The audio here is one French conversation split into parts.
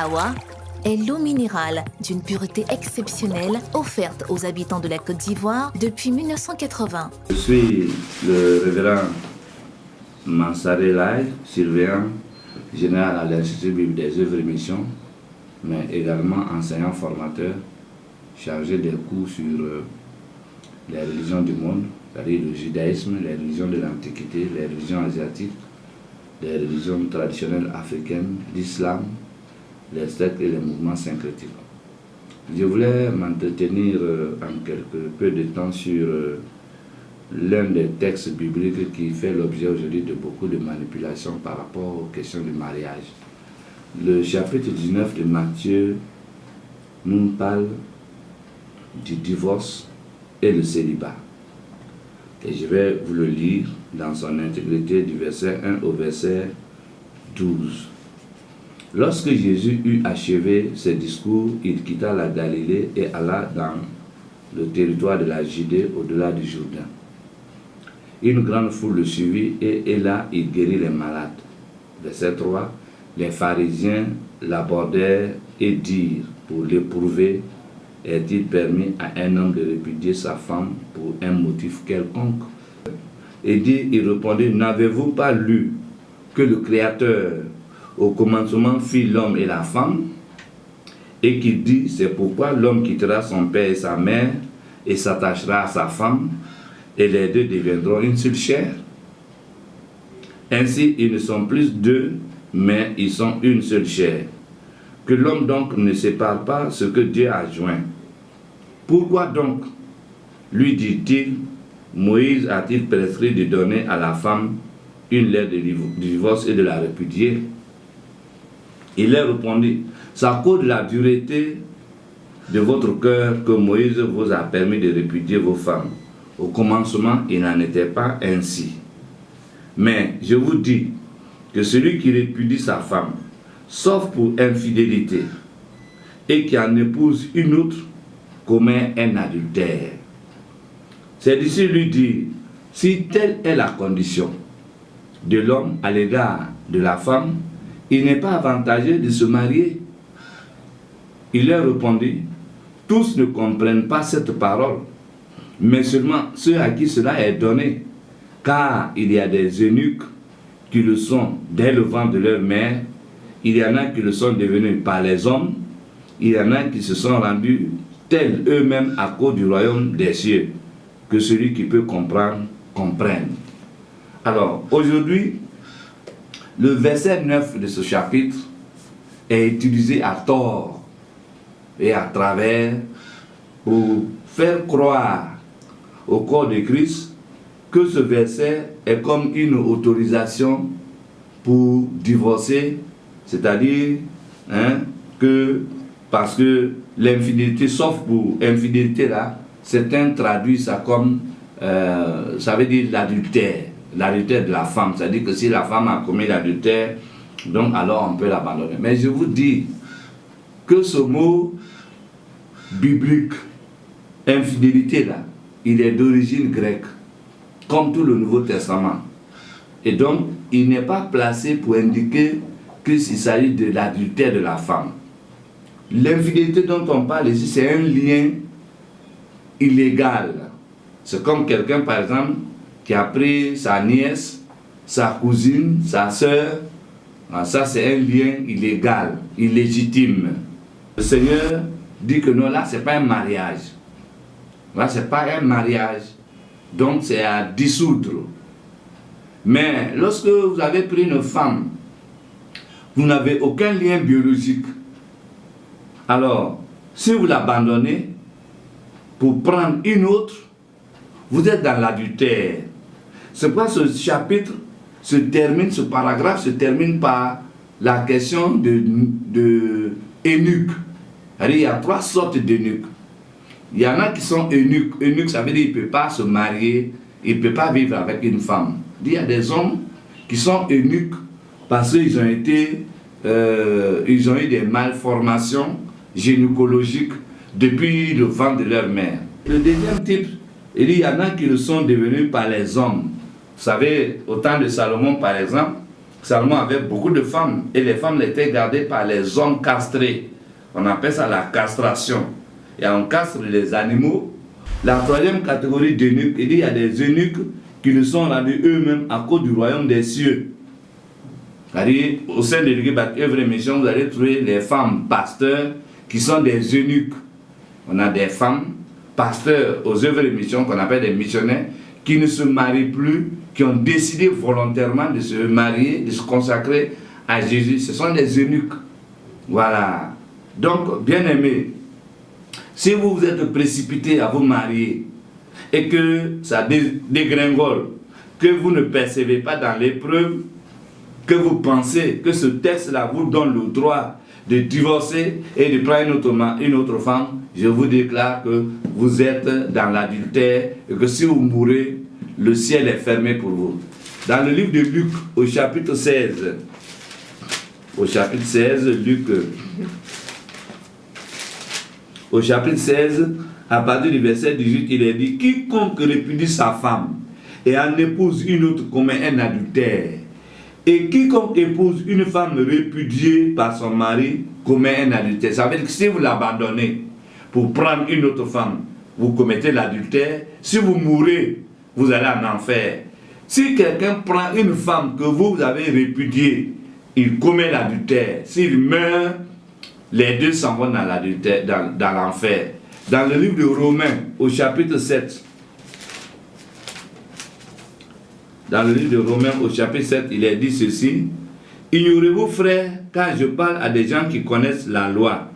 Awa est l'eau minérale d'une pureté exceptionnelle offerte aux habitants de la Côte d'Ivoire depuis 1980. Je suis le révérend Mansaré Lai, surveillant général à l'Institut biblique des œuvres et missions, mais également enseignant formateur chargé des cours sur les religions du monde, c'est-à-dire le judaïsme, les religions de l'Antiquité, les religions asiatiques, les religions traditionnelles africaines, l'islam, les sectes et les mouvements syncrétiques. Je voulais m'entretenir en quelque peu de temps sur l'un des textes bibliques qui fait l'objet aujourd'hui de beaucoup de manipulations par rapport aux questions du mariage. Le chapitre 19 de Matthieu nous parle du divorce et le célibat. Et je vais vous le lire dans son intégrité du verset 1 au verset 12. Lorsque Jésus eut achevé ses discours, il quitta la Galilée et alla dans le territoire de la Judée au-delà du Jourdain. Une grande foule le suivit et là il guérit les malades. Verset 3. Les pharisiens l'abordèrent et dirent, pour l'éprouver, est-il permis à un homme de répudier sa femme pour un motif quelconque? Et il répondit, n'avez-vous pas lu que le Créateur au commencement fit l'homme et la femme, et qu'il dit, c'est pourquoi l'homme quittera son père et sa mère et s'attachera à sa femme, et les deux deviendront une seule chair. Ainsi, ils ne sont plus deux, mais ils sont une seule chair. Que l'homme donc ne sépare pas ce que Dieu a joint. Pourquoi donc, lui dit-il, Moïse a-t-il prescrit de donner à la femme une lettre de divorce et de la répudier? Il leur répondit, c'est à cause de la dureté de votre cœur que Moïse vous a permis de répudier vos femmes. Au commencement, il n'en était pas ainsi. Mais je vous dis que celui qui répudie sa femme, sauf pour infidélité, et qui en épouse une autre, commet un adultère. C'est d'ici lui dire, si telle est la condition de l'homme à l'égard de la femme, il n'est pas avantageux de se marier. Il leur répondit, tous ne comprennent pas cette parole, mais seulement ceux à qui cela est donné, car il y a des eunuques qui le sont dès le ventre de leur mère, il y en a qui le sont devenus par les hommes, il y en a qui se sont rendus tels eux-mêmes à cause du royaume des cieux, que celui qui peut comprendre, comprenne. Alors, aujourd'hui, le verset 9 de ce chapitre est utilisé à tort et à travers pour faire croire au corps de Christ que ce verset est comme une autorisation pour divorcer, c'est-à-dire que parce que l'infidélité, sauf pour infidélité là, certains traduisent ça comme, ça veut dire l'adultère de la femme, c'est-à-dire que si la femme a commis l'adultère, donc alors on peut l'abandonner. Mais je vous dis que ce mot biblique, infidélité là, il est d'origine grecque, comme tout le Nouveau Testament. Et donc, il n'est pas placé pour indiquer qu'il s'agit de l'adultère de la femme. L'infidélité dont on parle ici, c'est un lien illégal. C'est comme quelqu'un, par exemple, qui a pris sa nièce, sa cousine, sa sœur. Ça, c'est un lien illégal, illégitime. Le Seigneur dit que non, là, ce n'est pas un mariage. Là, ce n'est pas un mariage. Donc, c'est à dissoudre. Mais lorsque vous avez pris une femme, vous n'avez aucun lien biologique. Alors, si vous l'abandonnez pour prendre une autre, vous êtes dans l'adultère. C'est pourquoi ce chapitre se termine, ce paragraphe se termine par la question de eunuques. Il y a trois sortes d'eunuques. Il y en a qui sont eunuques. Eunuques, ça veut dire qu'il ne peut pas se marier, il ne peut pas vivre avec une femme. Il y a des hommes qui sont eunuques parce qu'ils ont été, ils ont eu des malformations gynécologiques depuis le ventre de leur mère. Le deuxième type, il y en a qui le sont devenus par les hommes. Vous savez, au temps de Salomon, par exemple, Salomon avait beaucoup de femmes et les femmes étaient gardées par les hommes castrés. On appelle ça la castration. Et on castre les animaux. La troisième catégorie d'eunuques, il dit il y a des eunuques qui ne sont rendus eux-mêmes à cause du royaume des cieux. C'est-à-dire, au sein de l'église œuvre et mission, vous allez trouver les femmes pasteurs qui sont des eunuques. On a des femmes pasteurs aux œuvres et missions qu'on appelle des missionnaires qui ne se marient plus, qui ont décidé volontairement de se marier, de se consacrer à Jésus. Ce sont des eunuques. Voilà. Donc, bien aimés, si vous vous êtes précipité à vous marier et que ça dégringole, que vous ne percevez pas dans l'épreuve, que vous pensez que ce texte-là vous donne le droit de divorcer et de prendre une autre femme, je vous déclare que vous êtes dans l'adultère et que si vous mourrez, le ciel est fermé pour vous. Dans le livre de Luc, au chapitre 16, Luc, au chapitre 16, à partir du verset 18, il est dit, quiconque répudie sa femme et en épouse une autre commet un adultère. Et quiconque épouse une femme répudiée par son mari commet un adultère. Ça veut dire que si vous l'abandonnez pour prendre une autre femme, vous commettez l'adultère. Si vous mourrez, vous allez en enfer. Si quelqu'un prend une femme que vous avez répudiée, il commet l'adultère. S'il meurt, les deux s'en vont dans l'adultère, dans l'enfer. Dans le livre de Romains, au chapitre 7, dans le livre de Romains, au chapitre 7, il est dit ceci. Ignorez-vous, frères, quand je parle à des gens qui connaissent la loi,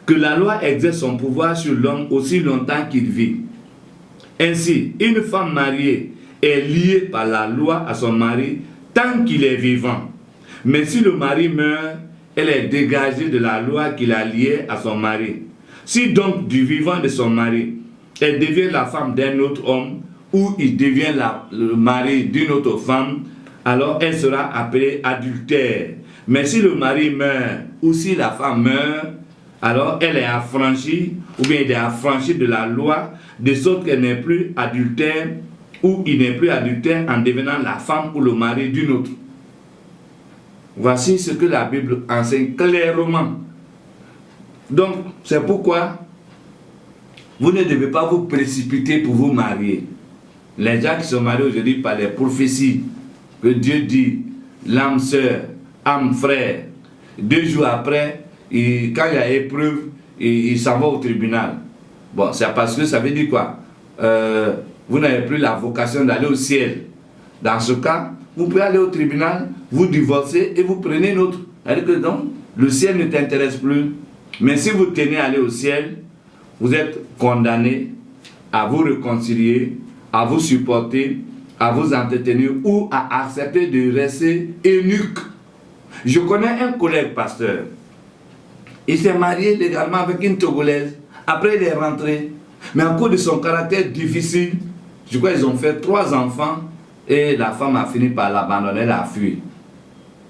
que la loi exerce son pouvoir sur l'homme aussi longtemps qu'il vit. Ainsi, une femme mariée est liée par la loi à son mari tant qu'il est vivant. Mais si le mari meurt, elle est dégagée de la loi qui l'a liée à son mari. Si donc du vivant de son mari, elle devient la femme d'un autre homme, ou il devient le mari d'une autre femme, alors elle sera appelée adultère. Mais si le mari meurt, ou si la femme meurt, alors elle est affranchie, ou bien elle est affranchie de la loi, de sorte qu'elle n'est plus adultère, ou il n'est plus adultère en devenant la femme ou le mari d'une autre. Voici ce que la Bible enseigne clairement. Donc, c'est pourquoi vous ne devez pas vous précipiter pour vous marier. Les gens qui sont mariés aujourd'hui par les prophéties que Dieu dit, l'âme sœur, âme frère, 2 jours après, quand il y a épreuve, il s'en va au tribunal. Bon, c'est parce que ça veut dire quoi? Vous n'avez plus la vocation d'aller au ciel. Dans ce cas, vous pouvez aller au tribunal, vous divorcez et vous prenez une autre. C'est-à-dire que donc, le ciel ne t'intéresse plus. Mais si vous tenez à aller au ciel, vous êtes condamné à vous réconcilier, à vous supporter, à vous entretenir ou à accepter de rester eunuque. Je connais un collègue pasteur. Il s'est marié légalement avec une Togolaise. Après, il est rentré. Mais à cause de son caractère difficile, je crois qu'ils ont fait 3 enfants et la femme a fini par l'abandonner, elle a fui.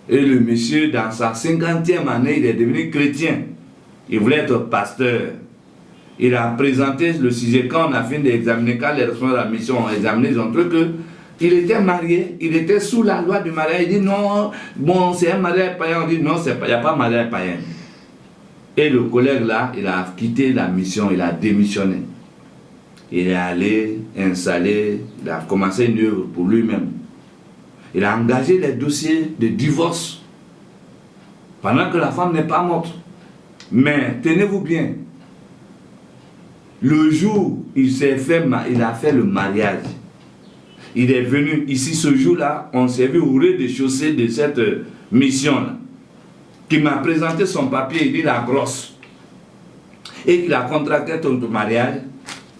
Et le monsieur, dans sa 50e année, il est devenu chrétien. Il voulait être pasteur. Il a présenté le sujet quand on a fini d'examiner, quand les responsables de la mission ont examiné, ils ont trouvé qu'il était marié, il était sous la loi du mariage. Il dit non, bon, c'est un mariage païen. On dit non, il n'y a pas de mariage païen. Et le collègue là, il a quitté la mission, il a démissionné. Il est allé installer, il a commencé une œuvre pour lui-même. Il a engagé les dossiers de divorce pendant que la femme n'est pas morte. Mais tenez-vous bien, le jour où il a fait le mariage, il est venu ici ce jour-là, on s'est vu au rez-de-chaussée de cette mission-là, qui m'a présenté son papier, il dit la grosse, et qu'il a contracté son mariage.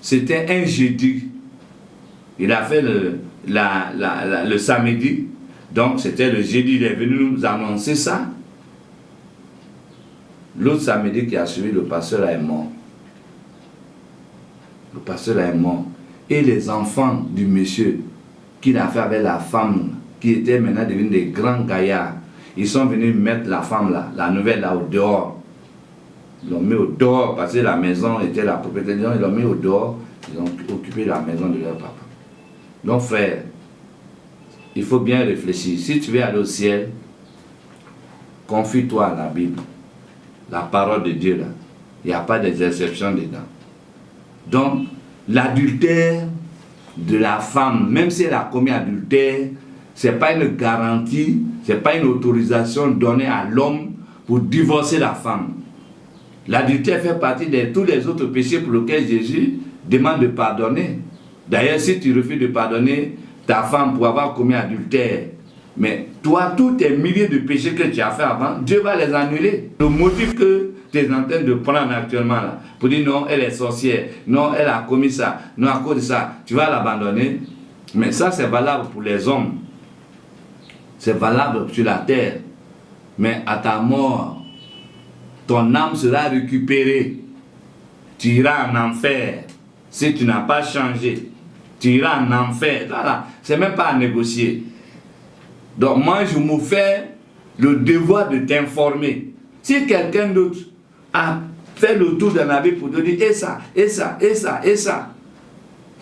C'était un jeudi. Il a fait le samedi, donc c'était le jeudi, il est venu nous annoncer ça. L'autre samedi qui a suivi, le pasteur est mort. Le pasteur est mort. Et les enfants du monsieur qu'il a fait avec la femme, qui était maintenant devenus des grands gaillards, ils sont venus mettre la femme là, la nouvelle là, au dehors. Ils l'ont mis au dehors parce que la maison était la propriété. Ils l'ont mis au dehors. Ils ont occupé la maison de leur papa. Donc frère, il faut bien réfléchir. Si tu veux aller au ciel, confie-toi à la Bible, la parole de Dieu là. Il n'y a pas d'exception dedans. Donc, l'adultère de la femme, même si elle a commis adultère, ce n'est pas une garantie, ce n'est pas une autorisation donnée à l'homme pour divorcer la femme. L'adultère fait partie de tous les autres péchés pour lesquels Jésus demande de pardonner. D'ailleurs, si tu refuses de pardonner ta femme pour avoir commis adultère, mais toi, tous tes milliers de péchés que tu as fait avant, Dieu va les annuler. Le motif que tu es en train de prendre actuellement là, pour dire non, elle est sorcière, non, elle a commis ça, non, à cause de ça, tu vas l'abandonner. Mais ça, c'est valable pour les hommes. C'est valable sur la terre. Mais à ta mort, ton âme sera récupérée. Tu iras en enfer. Si tu n'as pas changé, tu iras en enfer. Voilà, c'est même pas à négocier. Donc moi, je me fais le devoir de t'informer. Si quelqu'un d'autre a fait le tour de la Bible pour te dire et ça, et ça, et ça, et ça.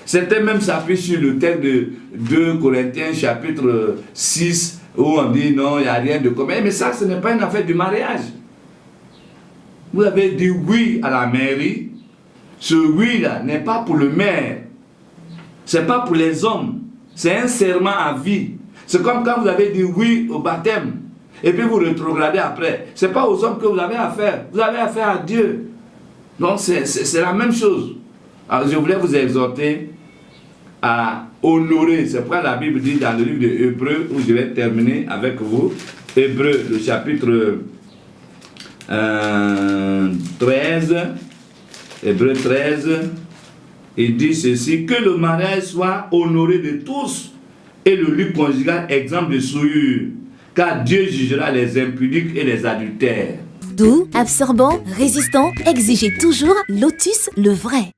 Certains même s'appuient sur le texte de 2 Corinthiens chapitre 6 où on dit non, il n'y a rien de commun. Mais ça, ce n'est pas une affaire du mariage. Vous avez dit oui à la mairie. Ce oui-là n'est pas pour le maire. Ce n'est pas pour les hommes. C'est un serment à vie. C'est comme quand vous avez dit oui au baptême. Et puis vous rétrogradez après. Ce n'est pas aux hommes que vous avez affaire. Vous avez affaire à Dieu. Donc c'est la même chose. Alors je voulais vous exhorter à honorer. C'est pourquoi la Bible dit dans le livre de Hébreux, où je vais terminer avec vous. Hébreux, le chapitre 13. Hébreux 13. Il dit ceci, que le mariage soit honoré de tous et le lit conjugal exemple de souillure, car Dieu jugera les impudiques et les adultères. Doux, absorbant, résistant, exigez toujours Lotus le vrai.